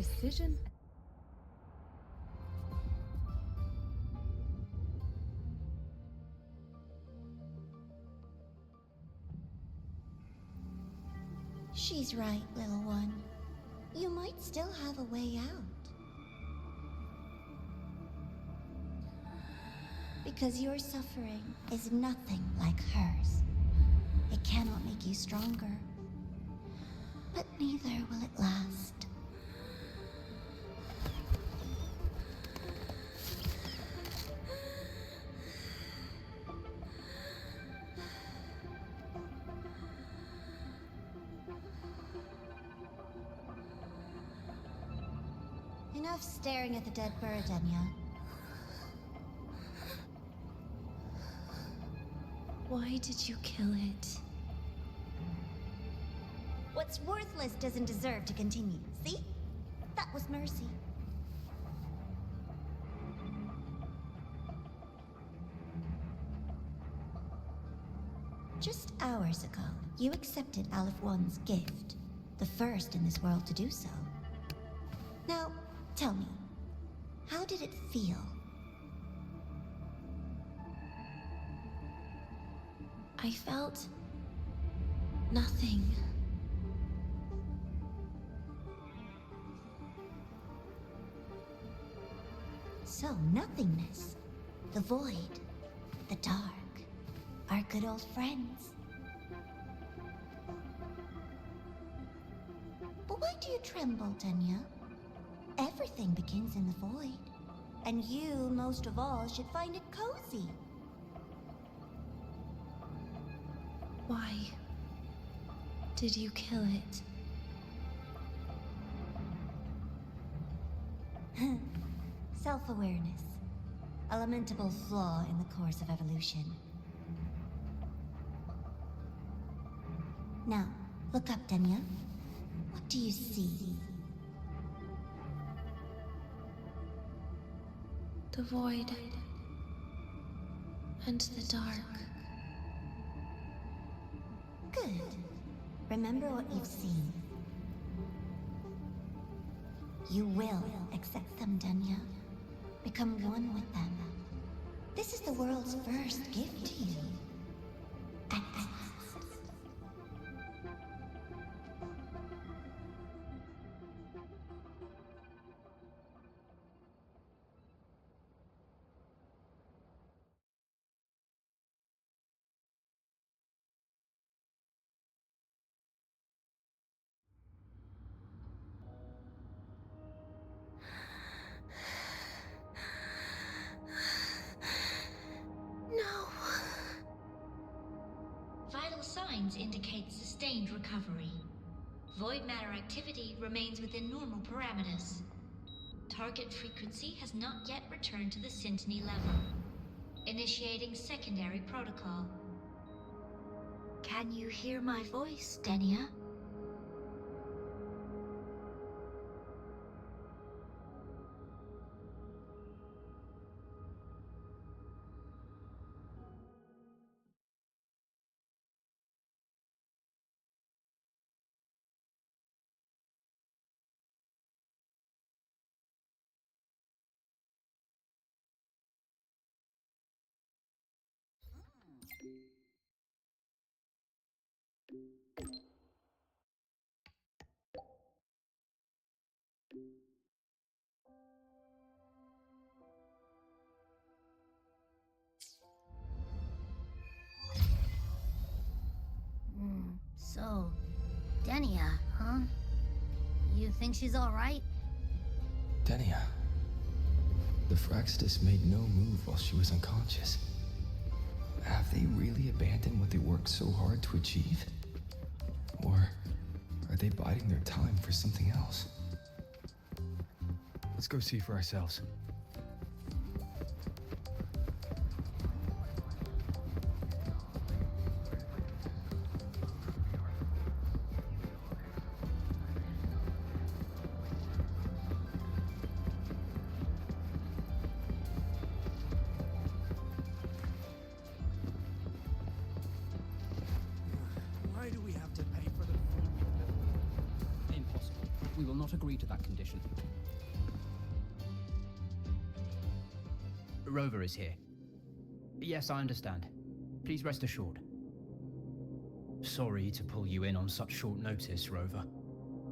precision. She's right, little one. You might still have a way out. Because your suffering is nothing like hers. It cannot make you stronger. But neither will it last. Enough staring at the dead bird, Denia. Why did you kill it? What's worthless doesn't deserve to continue. See? That was mercy. Just hours ago, you accepted Aleph One's gift. The first in this world to do so. Now, tell me, how did it feel? I felt nothing. So, nothingness, the void, the dark, our good old friends. But why do you tremble, Denia? Everything begins in the void, and you, most of all, should find it cozy. Why did you kill it? Self-awareness. A lamentable flaw in the course of evolution. Now, look up, Denia. What do you see? The void and the dark. Good. Remember what you've seen. You will accept them, Denia. Become one with them. This is the world's first gift to you. At last. Vital signs indicate sustained recovery. Void matter activity remains within normal parameters. Target frequency has not yet returned to the Syntony level. Initiating secondary protocol. Can you hear my voice, Denia? So, Denia, huh? You think she's alright? Denia. The Fraxidus made no move while she was unconscious. Have they really abandoned what they worked so hard to achieve? Or are they biding their time for something else? Let's go see for ourselves. we will not agree to that condition. Rover is here. Yes, I understand. Please rest assured. Sorry to pull you in on such short notice, Rover.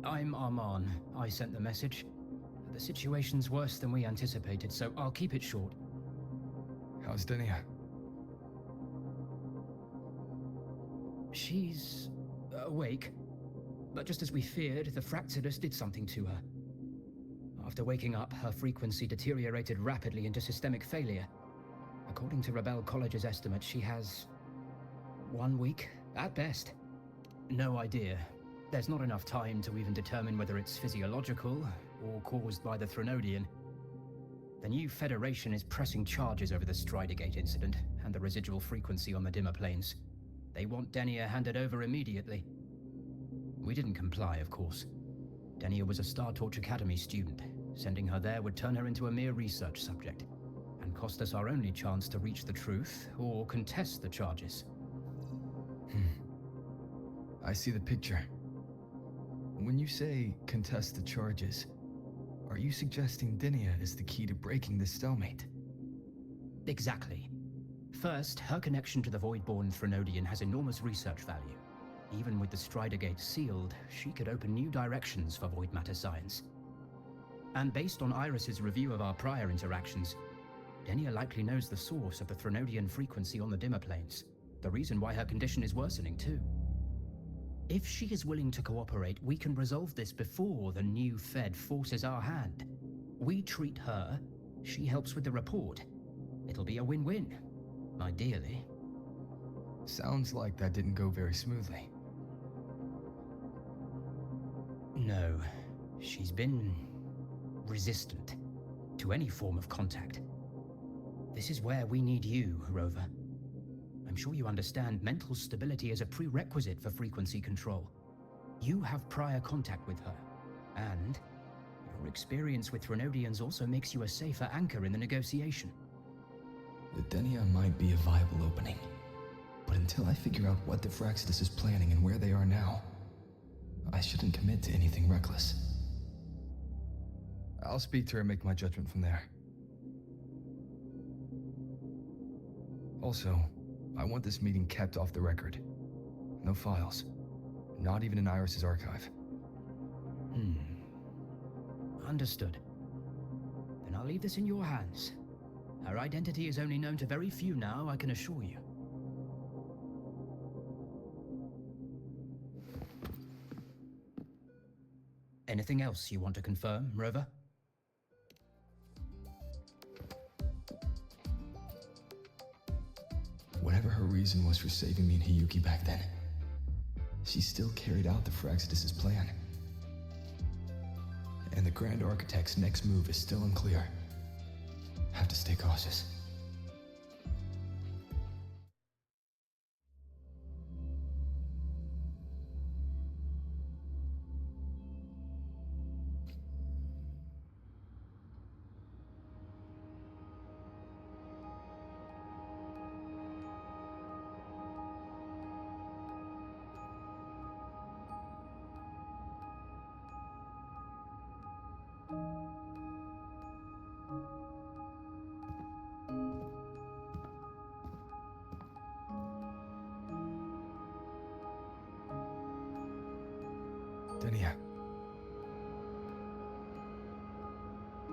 I'm Arman. I sent the message. The situation's worse than we anticipated, so I'll keep it short. How's Denia? She's awake, but just as we feared, the Fractsidus did something to her. After waking up, her frequency deteriorated rapidly into systemic failure. According to Rebel College's estimate, she has 1 week, at best. No idea. There's not enough time to even determine whether it's physiological or caused by the Threnodian. The new Federation is pressing charges over the Stridergate incident and the residual frequency on the dimmer planes. They want Denia handed over immediately. We didn't comply, of course. Denia was a Star Torch Academy student. Sending her there would turn her into a mere research subject, and cost us our only chance to reach the truth or contest the charges. I see the picture. When you say contest the charges, are you suggesting Denia is the key to breaking this stalemate? Exactly. First, her connection to the Voidborn Threnodian has enormous research value. Even with the Stridergate sealed, she could open new directions for void matter science. And based on Iris's review of our prior interactions, Denia likely knows the source of the Threnodian frequency on the dimmer planes, the reason why her condition is worsening too. If she is willing to cooperate, we can resolve this before the new Fed forces our hand. We treat her, she helps with the report. It'll be a win-win, ideally. Sounds like that didn't go very smoothly. No, she's been resistant to any form of contact. This is where we need you, Rover. I'm sure you understand mental stability is a prerequisite for frequency control. You have prior contact with her, and your experience with Threnodians also makes you a safer anchor in the negotiation. The Denia might be a viable opening, but until I figure out what the Fractsidus is planning and where they are now, I shouldn't commit to anything reckless. I'll speak to her and make my judgment from there. Also, I want this meeting kept off the record. No files. Not even in Iris's archive. Understood. Then I'll leave this in your hands. Her identity is only known to very few now, I can assure you. Anything else you want to confirm, Rover? Whatever her reason was for saving me and Hiyuki back then, she still carried out the Fractsidus' plan. And the Grand Architect's next move is still unclear. Have to stay cautious. Denia.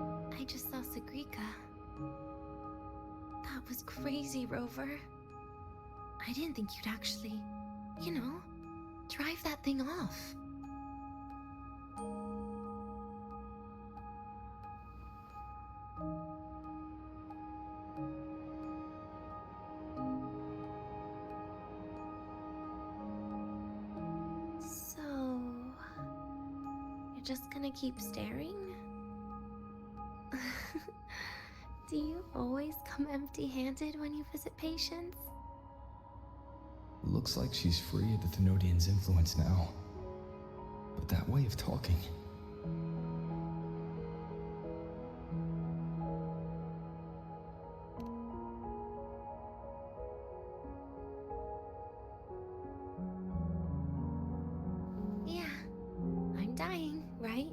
I just saw Sagrika. That was crazy, Rover. I didn't think you'd actually, drive that thing off. So, you're just gonna keep staring? Do you always come empty-handed when you visit patients? Looks like she's free of the Thenodian's influence now. But that way of talking... Yeah, I'm dying, right?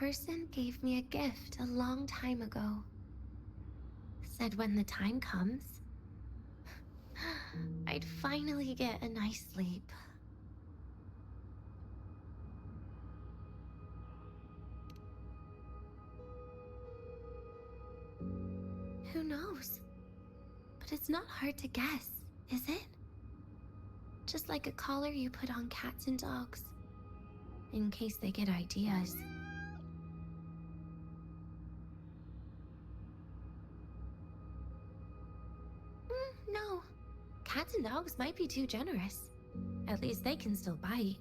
person gave me a gift a long time ago. Said when the time comes, I'd finally get a nice sleep. Who knows? But it's not hard to guess, is it? Just like a collar you put on cats and dogs, in case they get ideas. No. Cats and dogs might be too generous. At least they can still bite.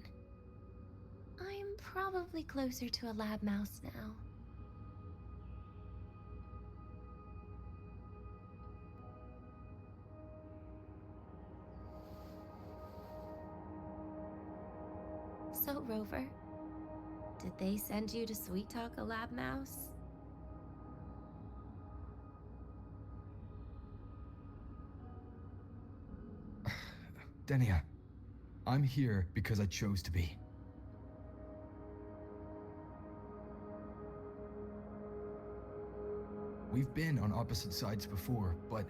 I'm probably closer to a lab mouse now. So, Rover, did they send you to sweet talk a lab mouse? Denia, I'm here because I chose to be. We've been on opposite sides before, but...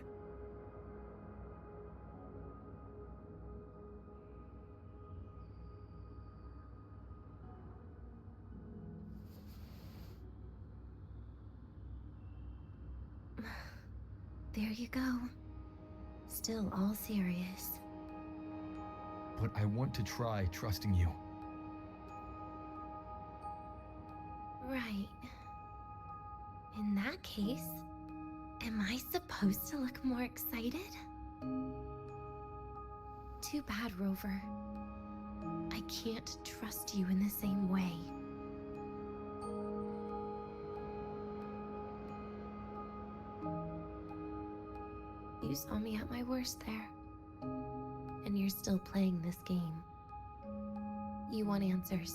There you go. Still all serious. But I want to try trusting you. Right. In that case, am I supposed to look more excited? Too bad, Rover. I can't trust you in the same way. You saw me at my worst there. And you're still playing this game. You want answers.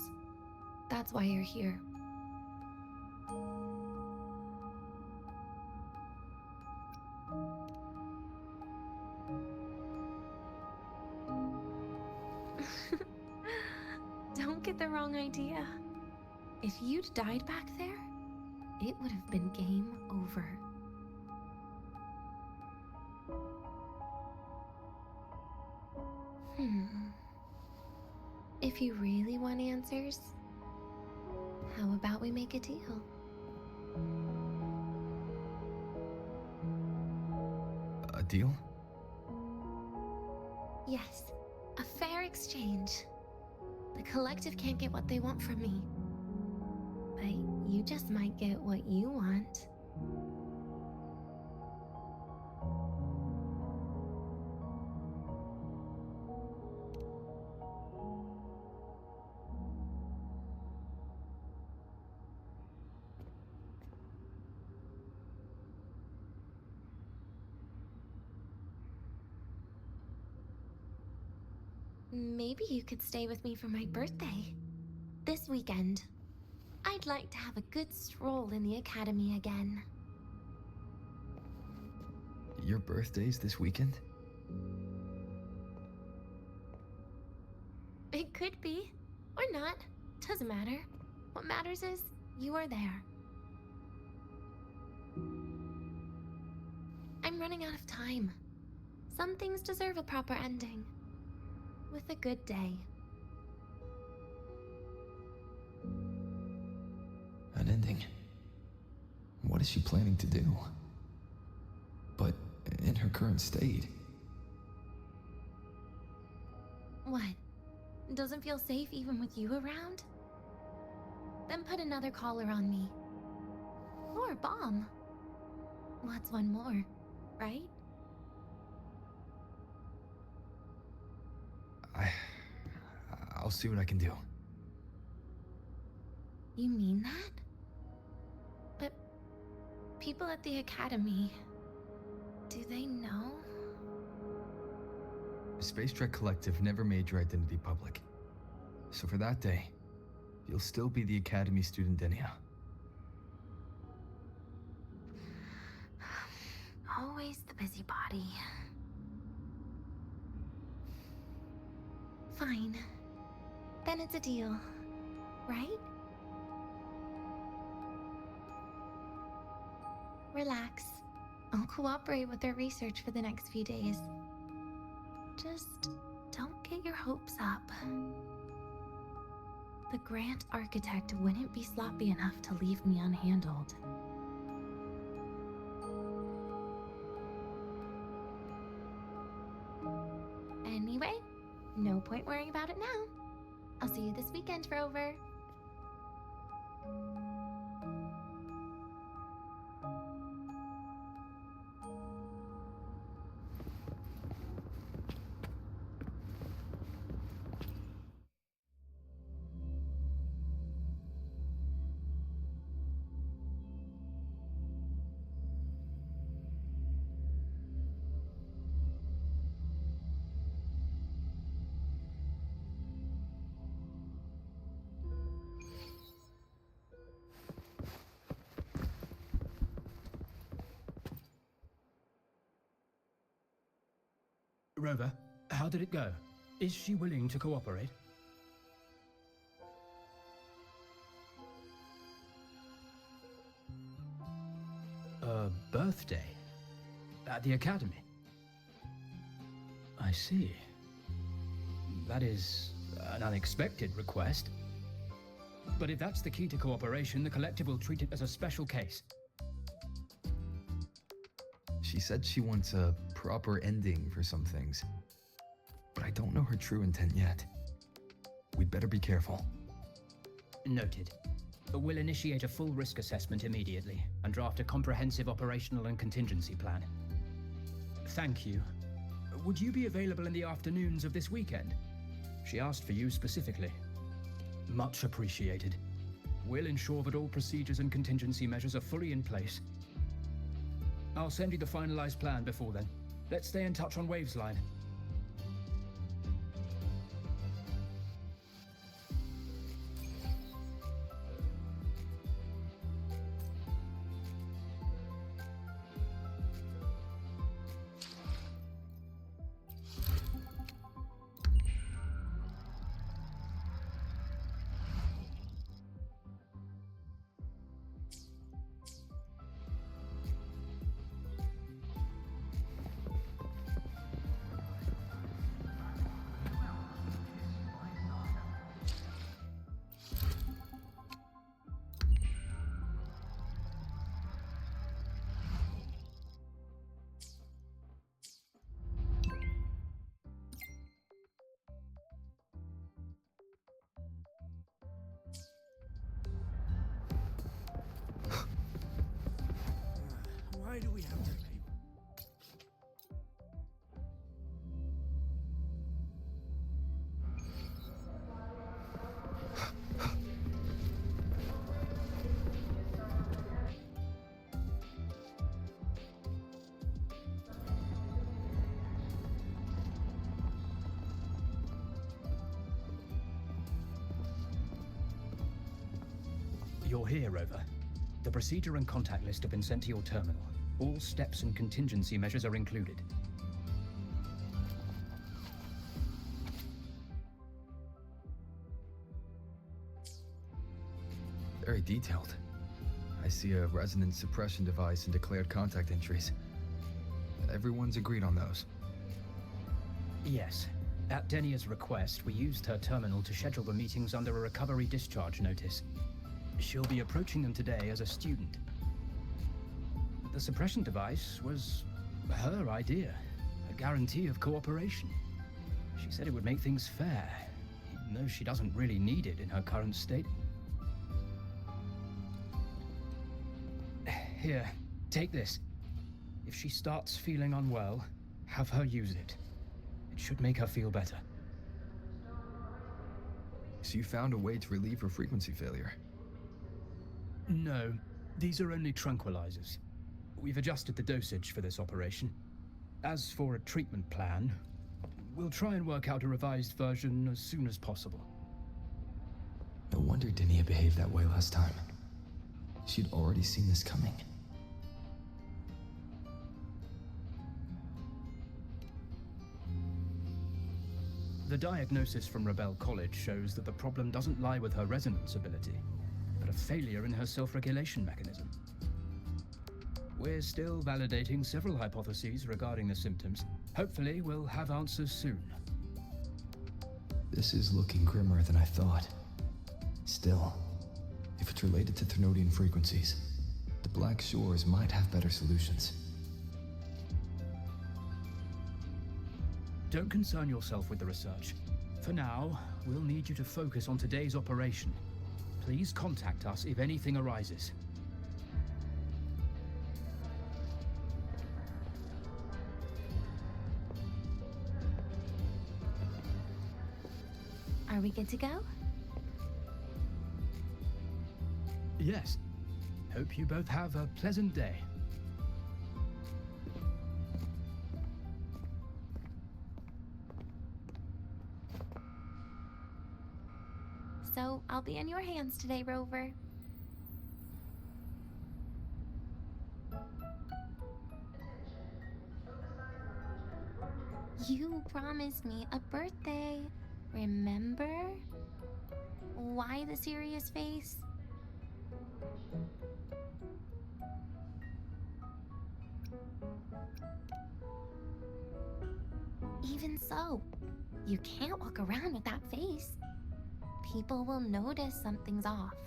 That's why you're here. Don't get the wrong idea. If you'd died back there, it would have been game over. If you really want answers, how about we make a deal? A deal? Yes, a fair exchange. The collective can't get what they want from me. But you just might get what you want. Maybe you could stay with me for my birthday. This weekend. I'd like to have a good stroll in the academy again. Your birthday's this weekend? It could be. Or not. Doesn't matter. What matters is you are there. I'm running out of time. Some things deserve a proper ending. With a good day. An ending? What is she planning to do? But in her current state... What? Doesn't feel safe even with you around? Then put another collar on me. Or a bomb. What's one more, right? I'll see what I can do. You mean that? But people at the academy, do they know? The Space Trek Collective never made your identity public. So for that day, you'll still be the Academy student Denia. Always the busybody. Fine. Then it's a deal, right? Relax. I'll cooperate with their research for the next few days. Just don't get your hopes up. The Grant architect wouldn't be sloppy enough to leave me unhandled. Anyway, no point worrying about it now. I'll see you this weekend, Rover. Rover, how did it go? Is she willing to cooperate? A birthday? At the academy? I see. That is an unexpected request. But if that's the key to cooperation, the collective will treat it as a special case. She said she wants a proper ending for some things, but I don't know her true intent yet. We'd better be careful. Noted. We'll initiate a full risk assessment immediately and draft a comprehensive operational and contingency plan. Thank you. Would you be available in the afternoons of this weekend? She asked for you specifically. Much appreciated. We'll ensure that all procedures and contingency measures are fully in place. I'll send you the finalized plan before then. Let's stay in touch on Waves Line. Why do we have to label? You're here, Rover. The procedure and contact list have been sent to your terminal. All steps and contingency measures are included. Very detailed. I see a resonance suppression device and declared contact entries. Everyone's agreed on those. Yes. At Denia's request, we used her terminal to schedule the meetings under a recovery discharge notice. She'll be approaching them today as a student. The suppression device was her idea, a guarantee of cooperation. She said it would make things fair, even though she doesn't really need it in her current state. Here, take this. If she starts feeling unwell, have her use it. It should make her feel better. So you found a way to relieve her frequency failure? No, these are only tranquilizers. We've adjusted the dosage for this operation. As for a treatment plan, we'll try and work out a revised version as soon as possible. No wonder Denia behaved that way last time. She'd already seen this coming. The diagnosis from Rebel College shows that the problem doesn't lie with her resonance ability, but a failure in her self-regulation mechanism. We're still validating several hypotheses regarding the symptoms. Hopefully, we'll have answers soon. This is looking grimmer than I thought. Still, if it's related to Thernoidian frequencies, the Black Shores might have better solutions. Don't concern yourself with the research. For now, we'll need you to focus on today's operation. Please contact us if anything arises. Are we good to go? Yes. Hope you both have a pleasant day. So, I'll be in your hands today, Rover. You promised me a birthday. Remember? Why the serious face? Even so, you can't walk around with that face. People will notice something's off.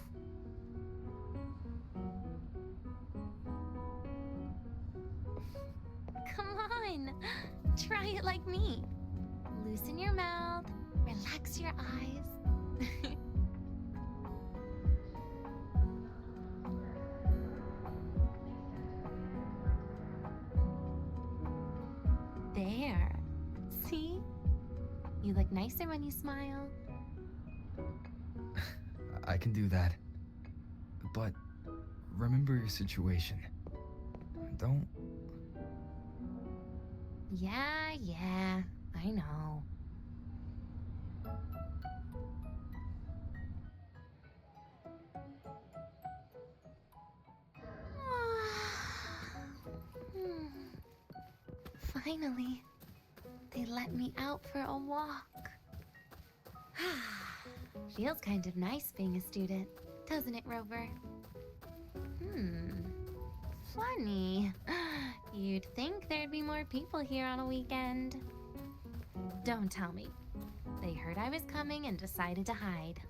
Come on, try it like me. Loosen your mouth, relax your eyes. There. See? You look nicer when you smile. I can do that. But remember your situation. Don't... Yeah, I know. Finally, they let me out for a walk. Feels kind of nice being a student, doesn't it, Rover? Funny. You'd think there'd be more people here on a weekend. Don't tell me. They heard I was coming and decided to hide.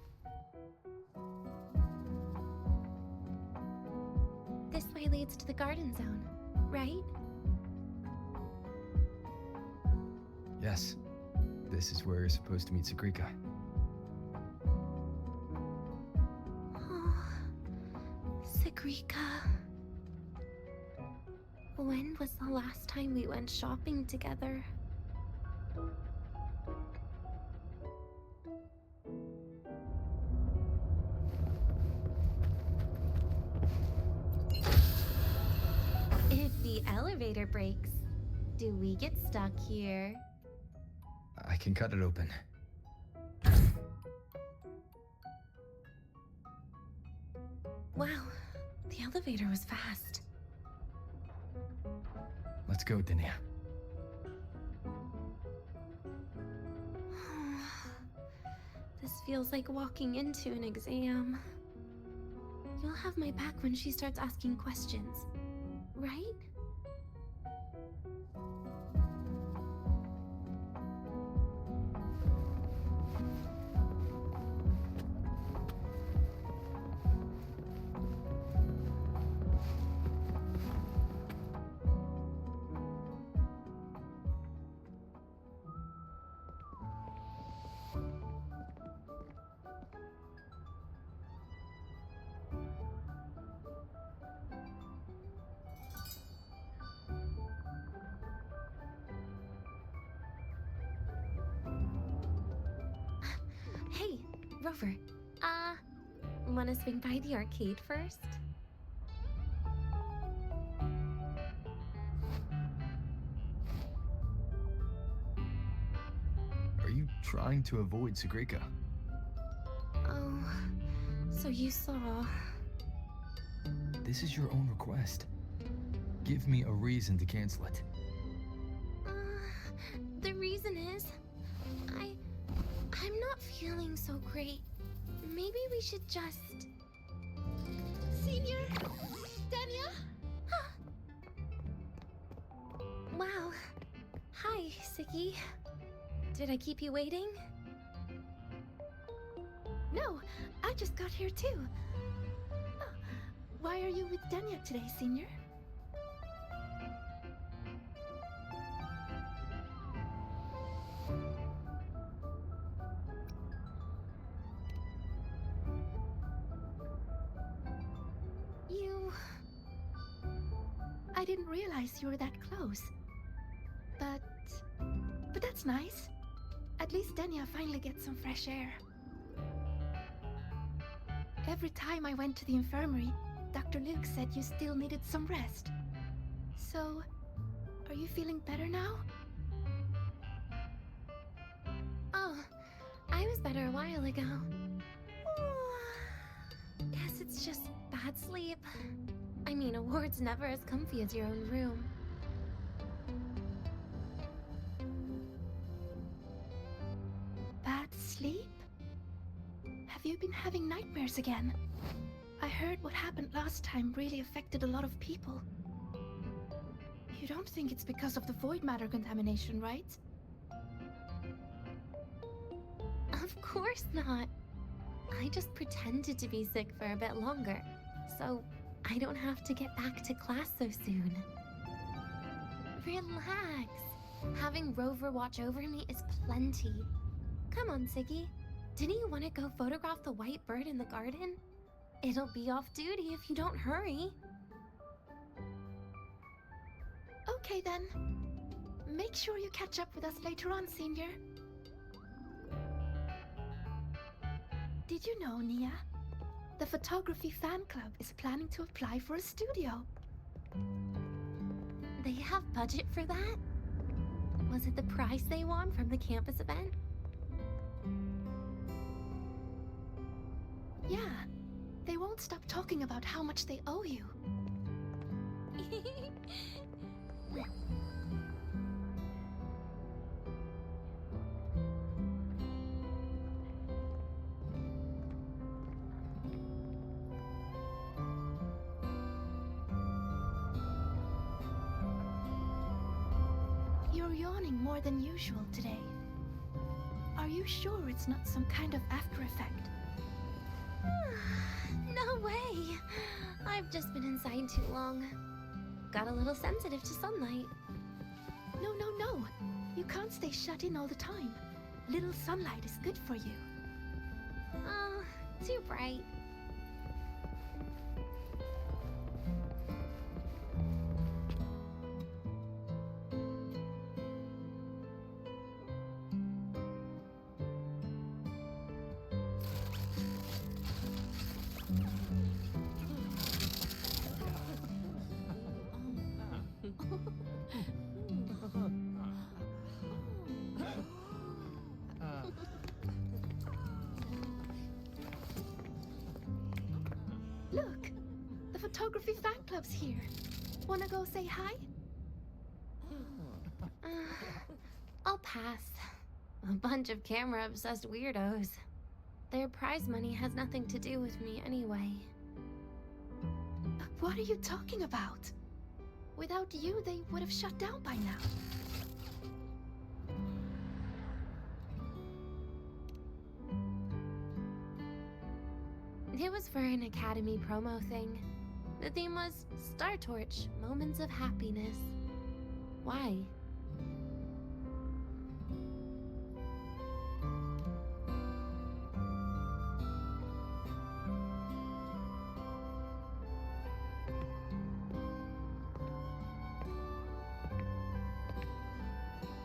This way leads to the garden zone, right? Yes. This is where you're supposed to meet Segrika. Oh, Segrika. When was the last time we went shopping together? If the elevator breaks, do we get stuck here? I can cut it open. Wow, the elevator was fast. Let's go, Denia. This feels like walking into an exam. You'll have my back when she starts asking questions, right? Hey, Rover. Wanna swing by the arcade first? Are you trying to avoid Segrika? Oh, so you saw... This is your own request. Give me a reason to cancel it. The reason is... I'm not feeling so great. Maybe we should just... Senior? Denia? Wow. Hi, Segue. Did I keep you waiting? No, I just got here too. Oh, why are you with Denia today, Senior? You... I didn't realize you were that close. But that's nice. At least Denia finally gets some fresh air. Every time I went to the infirmary, Dr. Luke said you still needed some rest. So, are you feeling better now? Oh, I was better a while ago. Guess it's just bad sleep. I mean, a ward's never as comfy as your own room. Bad sleep? Have you been having nightmares again? I heard what happened last time really affected a lot of people. You don't think it's because of the void matter contamination, right? Of course not. I just pretended to be sick for a bit longer, so I don't have to get back to class so soon. Relax. Having Rover watch over me is plenty. Come on, Segue. Didn't you want to go photograph the white bird in the garden? It'll be off duty if you don't hurry. Okay then. Make sure you catch up with us later on, Senior. Did you know, Nia? The photography fan club is planning to apply for a studio. They have budget for that? Was it the prize they won from the campus event? Yeah. They won't stop talking about how much they owe you. You're yawning more than usual today. Are you sure it's not some kind of after effect? No way! I've just been inside too long. Got a little sensitive to sunlight. No, no, no. You can't stay shut in all the time. Little sunlight is good for you. Oh, too bright. Look! The photography fan club's here. Wanna go say hi? I'll pass. A bunch of camera-obsessed weirdos. Their prize money has nothing to do with me anyway. What are you talking about? Without you, they would have shut down by now. It was for an Academy promo thing. The theme was Star Torch, Moments of Happiness. Why?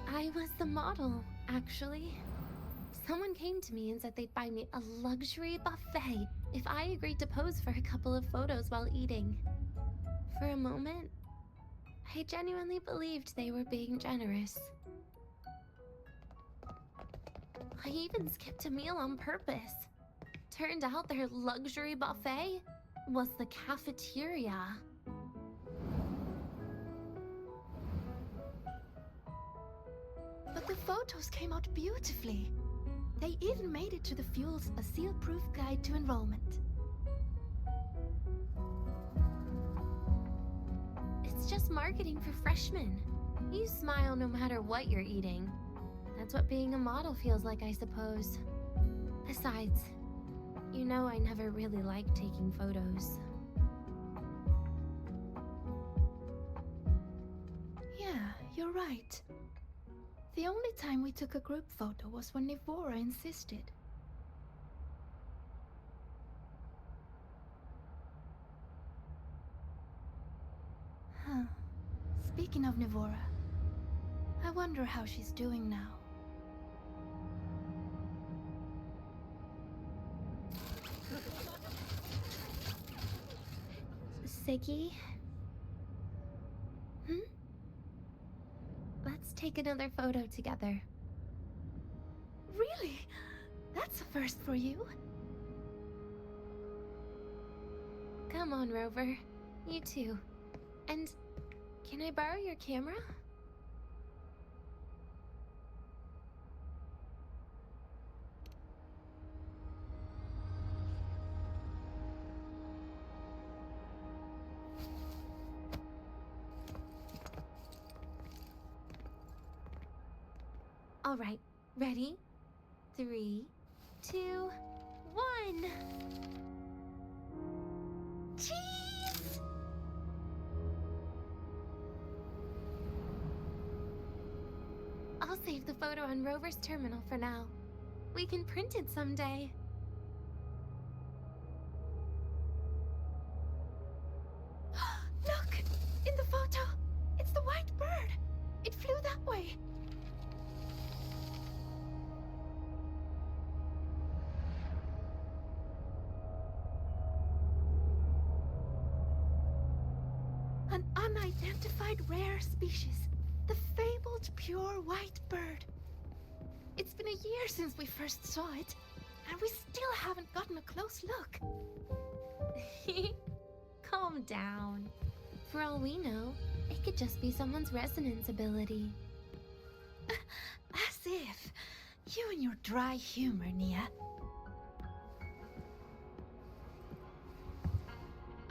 I was the model, actually. Someone came to me and said they'd buy me a luxury buffet if I agreed to pose for a couple of photos while eating. For a moment, I genuinely believed they were being generous. I even skipped a meal on purpose. Turned out their luxury buffet was the cafeteria. But the photos came out beautifully. They even made it to the Fuel's A Seal-Proof Guide to Enrollment. It's just marketing for freshmen. You smile no matter what you're eating. That's what being a model feels like, I suppose. Besides, you know I never really liked taking photos. Yeah, you're right. The only time we took a group photo was when Nivora insisted. Huh. Speaking of Nivora, I wonder how she's doing now. Segue? Hmm? Let's take another photo together. Really? That's a first for you. Come on, Rover. You too. And can I borrow your camera? All right, ready? 3, 2, 1. Cheese! I'll save the photo on Rover's terminal for now. We can print it someday. Look! In the photo! It's the white bird! It flew that way! An unidentified rare species. The fabled pure white bird. It's been a year since we first saw it, and we still haven't gotten a close look. Calm down. For all we know, it could just be someone's resonance ability. As if. You and your dry humor, Nia.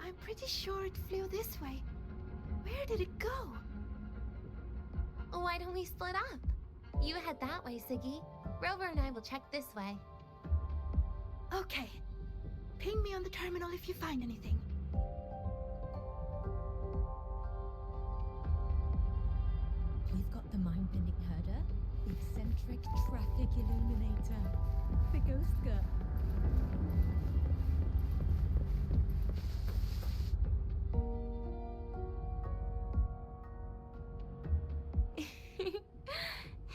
I'm pretty sure it flew this way. Where did it go? Why don't we split up? You head that way, Segue. Rover and I will check this way. Okay. Ping me on the terminal if you find anything. We've got the mind-bending herder, the eccentric traffic illuminator, the ghost girl.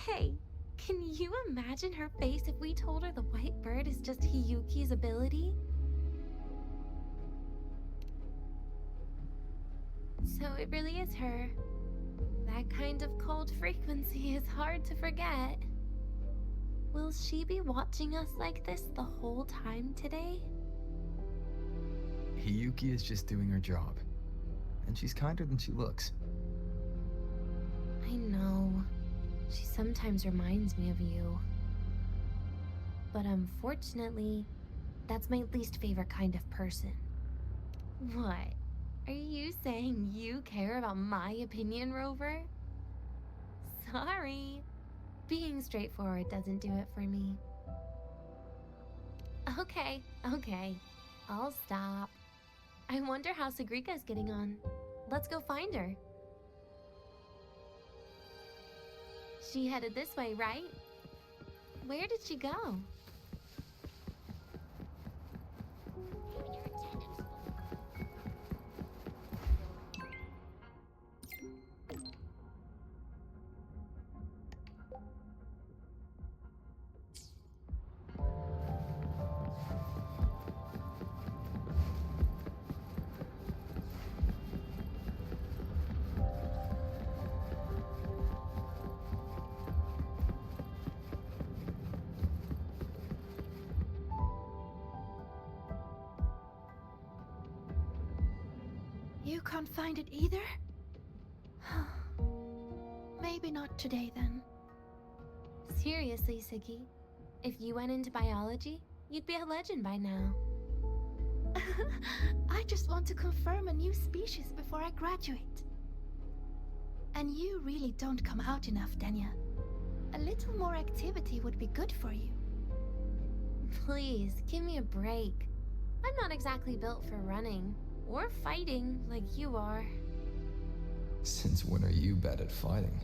Hey, can you imagine her face if we told her the white bird is just Hiyuki's ability? So it really is her. That kind of cold frequency is hard to forget. Will she be watching us like this the whole time today? Hiyuki is just doing her job. And she's kinder than she looks. I know. She sometimes reminds me of you. But unfortunately, that's my least favorite kind of person. What? Are you saying you care about my opinion, Rover? Sorry. Being straightforward doesn't do it for me. Okay. I'll stop. I wonder how Sagrika's getting on. Let's go find her. She headed this way, right? Where did she go? You can't find it either? Maybe not today then. Seriously, Segue. If you went into biology, you'd be a legend by now. I just want to confirm a new species before I graduate. And you really don't come out enough, Denia. A little more activity would be good for you. Please, give me a break. I'm not exactly built for running or fighting like you are. Since when are you bad at fighting?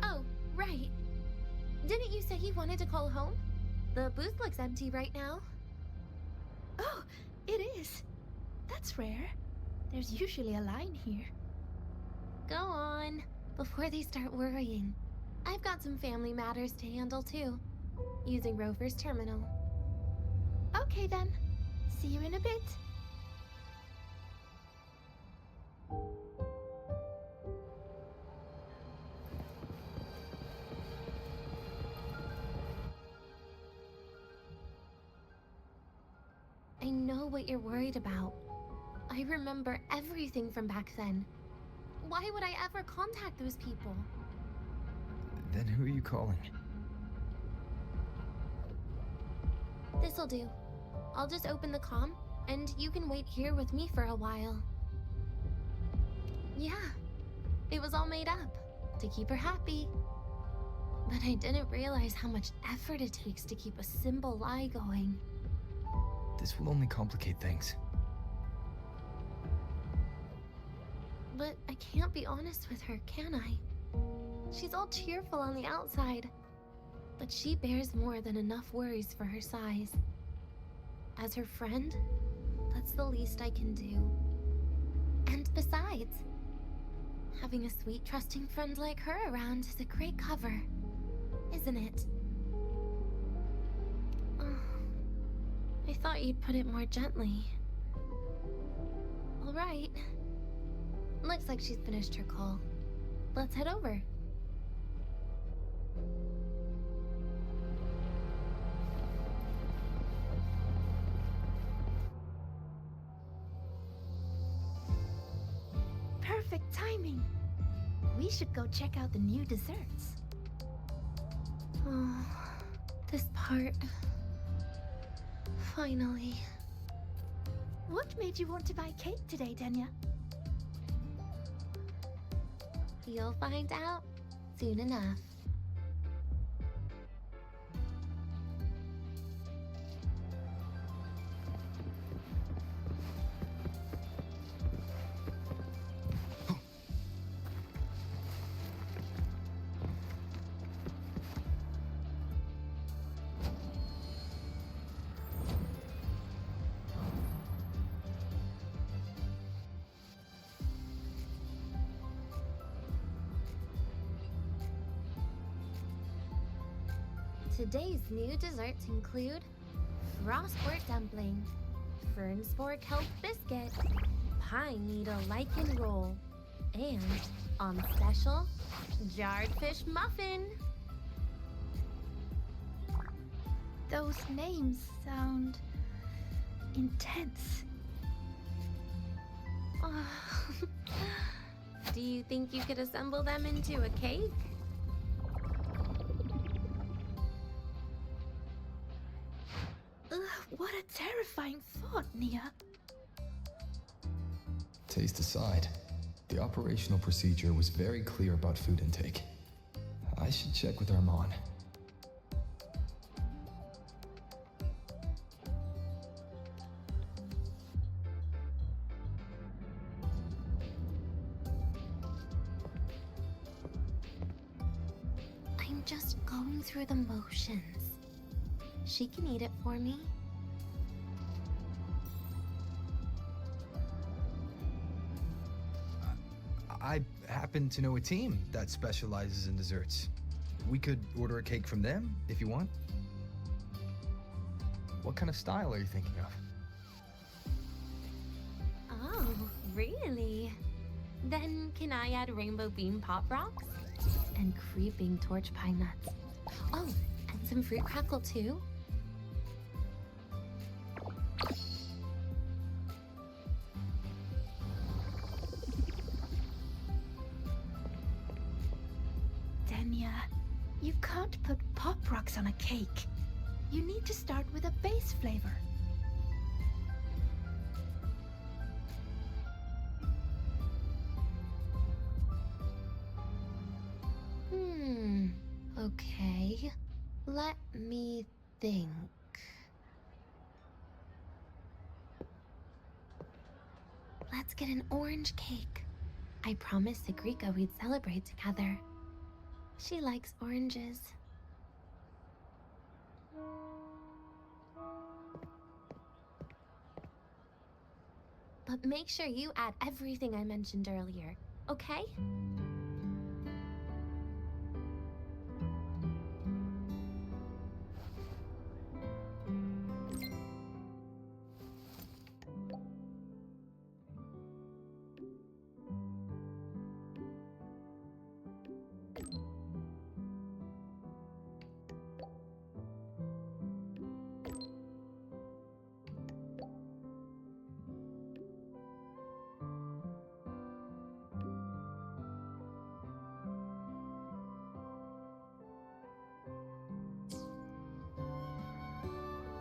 Oh, right. Didn't you say you wanted to call home? The booth looks empty right now. Oh, it is. That's rare. There's usually a line here. Go on, before they start worrying. I've got some family matters to handle too, using Rover's terminal. Okay then. See you in a bit. I know what you're worried about. I remember everything from back then. Why would I ever contact those people? Then who are you calling? This'll do. I'll just open the comm, and you can wait here with me for a while. Yeah, it was all made up, to keep her happy. But I didn't realize how much effort it takes to keep a simple lie going. This will only complicate things. But I can't be honest with her, can I? She's all cheerful on the outside, but she bears more than enough worries for her size. As her friend, that's the least I can do. And besides, having a sweet, trusting friend like her around is a great cover, isn't it? Oh, I thought you'd put it more gently. All right. Looks like she's finished her call. Let's head over. Perfect timing. We should go check out the new desserts. Oh, this part. Finally. What made you want to buy cake today, Denia? You'll find out soon enough. Today's new desserts include frostwort dumpling, fern spore kelp biscuit, pine needle lichen roll, and, on special, jarred fish muffin. Those names sound intense. Do you think you could assemble them into a cake? What a terrifying thought, Nia. Taste aside, the operational procedure was very clear about food intake. I should check with Armand. I'm just going through the motions. She can eat it for me. I happen to know a team that specializes in desserts. We could order a cake from them, if you want. What kind of style are you thinking of? Oh, really? Then can I add rainbow bean pop rocks? And creeping torch pine nuts. Oh, and some fruit crackle too? Denia, you can't put pop rocks on a cake. You need to start with a base flavor. Let me think. Let's get an orange cake. I promised Sigrika we'd celebrate together. She likes oranges. But make sure you add everything I mentioned earlier, okay?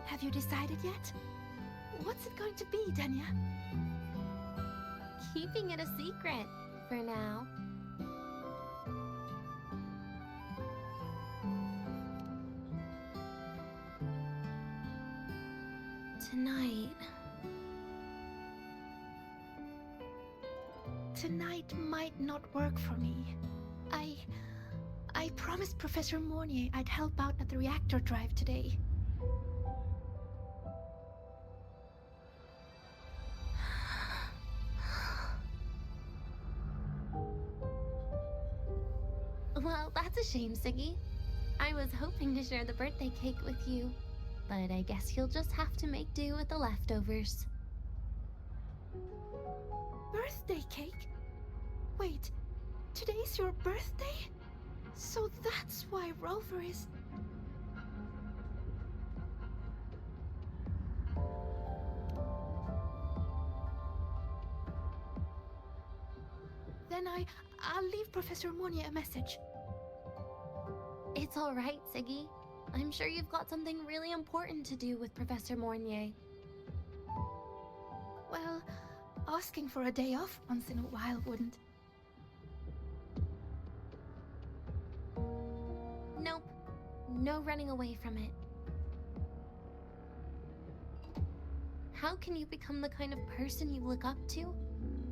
Have you decided yet? What's it going to be, Denia? Keeping it a secret for now. Tonight might not work for me. I promised Professor Mornier I'd help out at the reactor drive today. Well, that's a shame, Siggy. I was hoping to share the birthday cake with you, but I guess you'll just have to make do with the leftovers. Birthday cake? Wait, today's your birthday? So that's why Rover is... Then I'll leave Professor Mornier a message. It's all right, Siggy. I'm sure you've got something really important to do with Professor Mornier. Well, asking for a day off once in a while wouldn't. Nope. No running away from it. How can you become the kind of person you look up to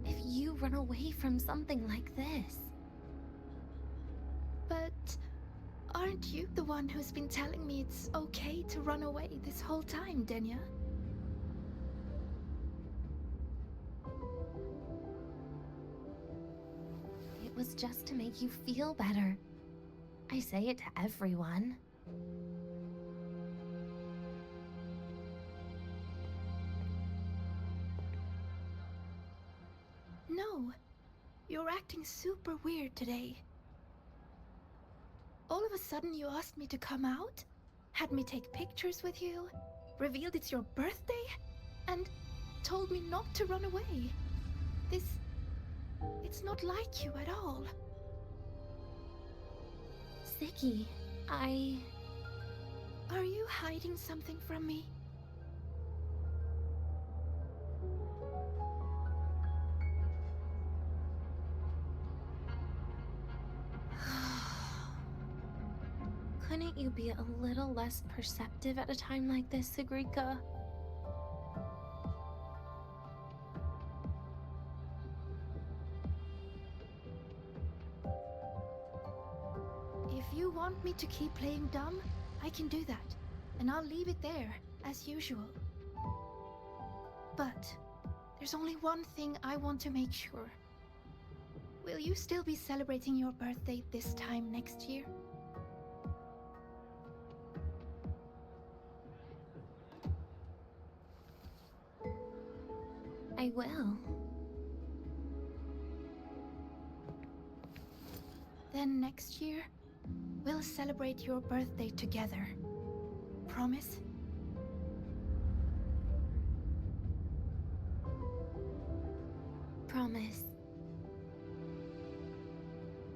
if you run away from something like this? But aren't you the one who's been telling me it's okay to run away this whole time, Denia? It was just to make you feel better. I say it to everyone. No, you're acting super weird today. All of a sudden you asked me to come out, had me take pictures with you, revealed it's your birthday, and told me not to run away. It's not like you at all. Siggy, Are you hiding something from me? Couldn't you be a little less perceptive at a time like this, Sigrika? If you want me to keep playing dumb, I can do that. And I'll leave it there, as usual. But there's only one thing I want to make sure. Will you still be celebrating your birthday this time next year? I will. Then next year, we'll celebrate your birthday together. Promise? Promise.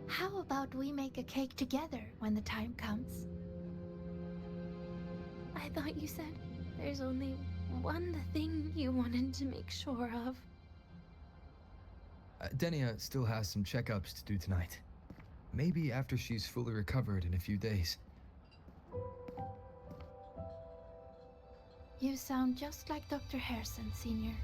How about we make a cake together when the time comes? I thought you said there's only one thing you wanted to make sure of. Denia still has some checkups to do tonight. Maybe after she's fully recovered in a few days. You sound just like Dr. Harrison, Senior.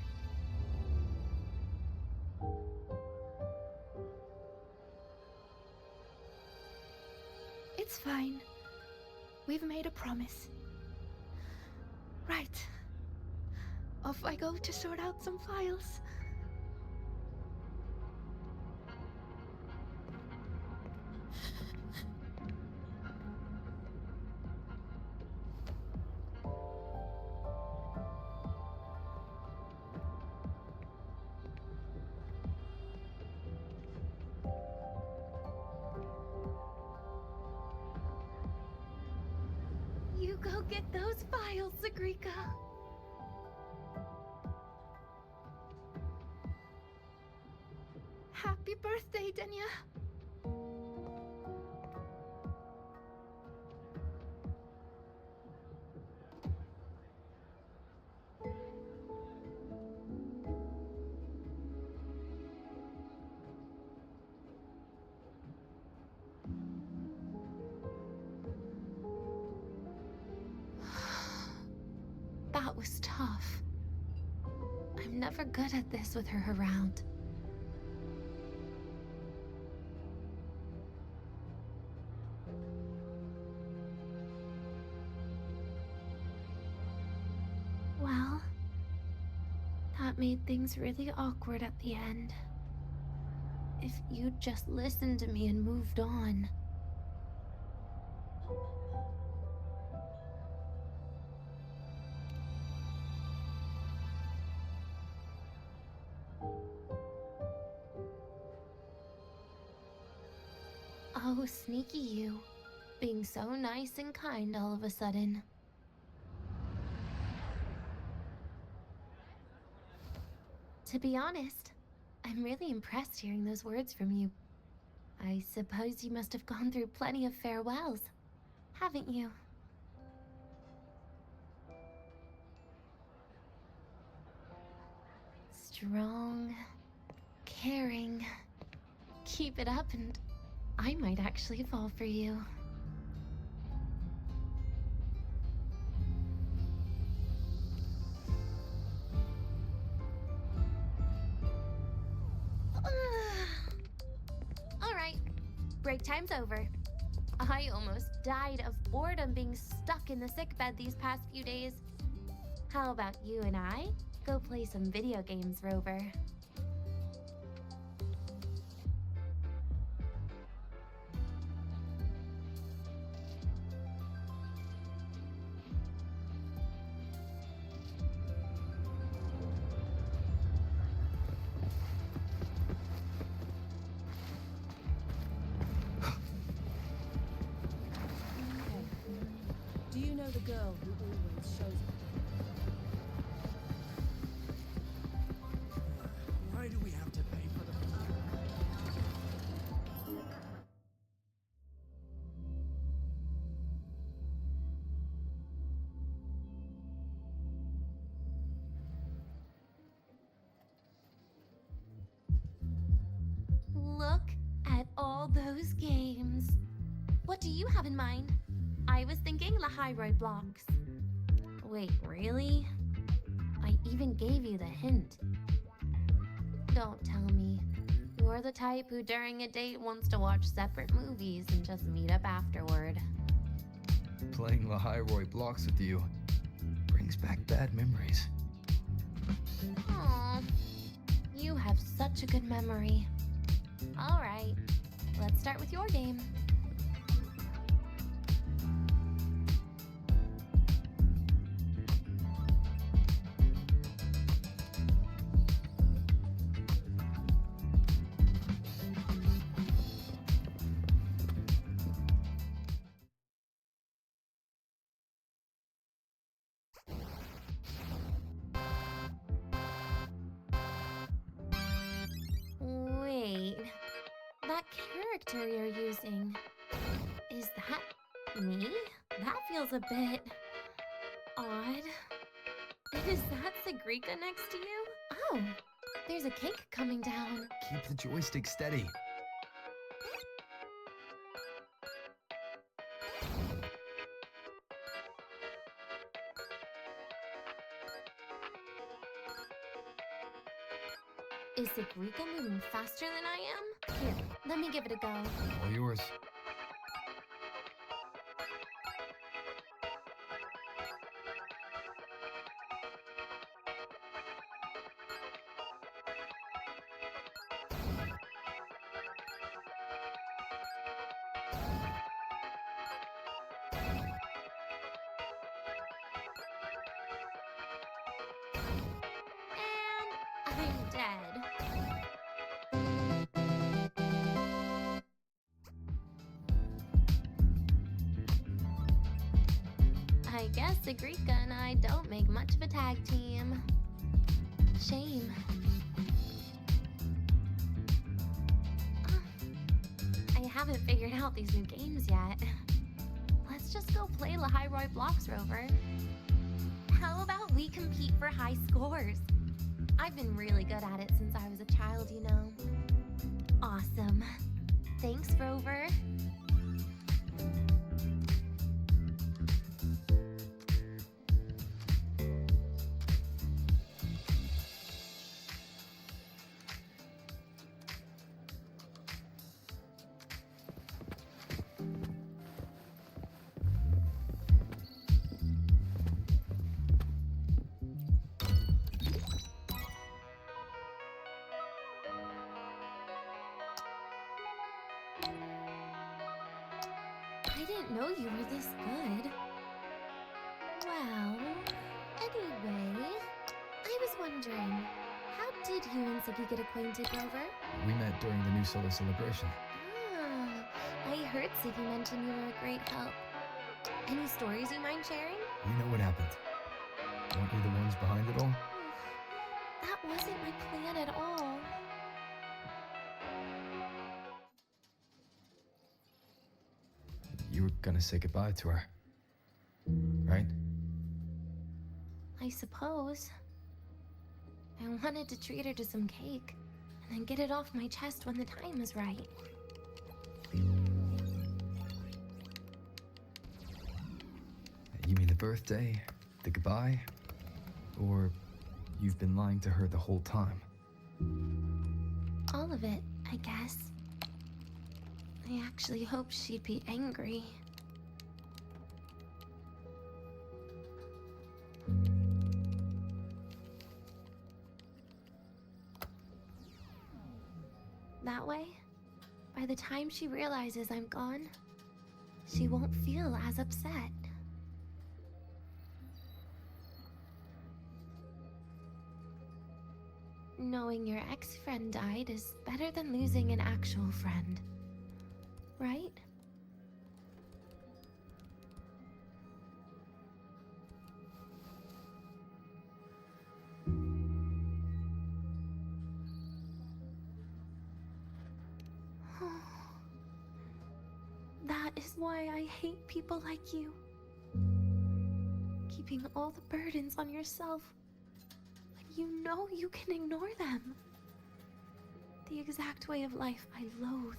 It's fine. We've made a promise. Right. Off I go to sort out some files. You go get those files, Segrika. Happy birthday, Denia. That was tough. I'm never good at this with her around. Well, that made things really awkward at the end. If you'd just listened to me and moved on. Oh, sneaky you. Being so nice and kind all of a sudden. To be honest, I'm really impressed hearing those words from you. I suppose you must have gone through plenty of farewells, haven't you? Strong, caring. Keep it up and I might actually fall for you. All right, break time's over. I almost died of boredom being stuck in the sickbed these past few days. How about you and I go play some video games, Rover? Do you know the girl who always shows up? Why do we have to pay for the... Look at all those games. What do you have in mind? I was thinking Lahairoi blocks. Wait, really? I even gave you the hint. Don't tell me. You're the type who during a date wants to watch separate movies and just meet up afterward. Playing Lahairoi blocks with you brings back bad memories. Aw, you have such a good memory. All right, let's start with your game. Wait, that character you're using, is that me? That feels a bit odd. Is that Segrika next to you? Oh, there's a cake coming down. Keep the joystick steady. Is Segrika moving faster than I am? Here, let me give it a go. All yours. And I'm dead. I guess Segrika and I don't make much of a tag team. Shame. I haven't figured out these new games yet. Let's just go play Lahiroi Blocks, Rover. How about we compete for high scores? I've been really good at it since I was a child, you know. Awesome. Thanks, Rover. I didn't know you were this good. Well, anyway, I was wondering, how did you and Segue get acquainted, Rover? We met during the New Solar Celebration. Ah, I heard Segue mention you were a great help. Any stories you mind sharing? We know what happened. Weren't you the ones behind it all? That wasn't my plan at all. You were gonna say goodbye to her, right? I suppose. I wanted to treat her to some cake, and then get it off my chest when the time is right. You mean the birthday, the goodbye, or you've been lying to her the whole time? All of it, I guess. I actually hoped she'd be angry. That way, by the time she realizes I'm gone, she won't feel as upset. Knowing your ex-friend died is better than losing an actual friend. Right? That is why I hate people like you. Keeping all the burdens on yourself when you know you can ignore them. The exact way of life I loathe.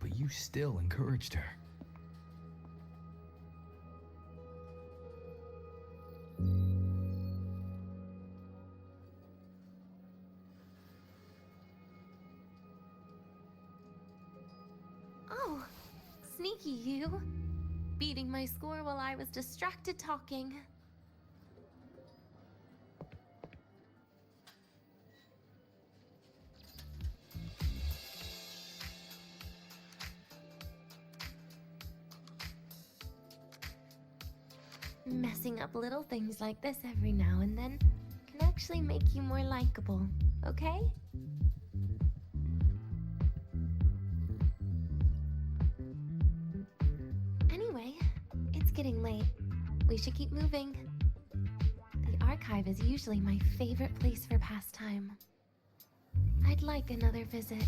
But you still encouraged her. Oh, sneaky you. Beating my score while I was distracted talking. Messing up little things like this every now and then can actually make you more likable, okay? Anyway, it's getting late. We should keep moving. The archive is usually my favorite place for pastime. I'd like another visit.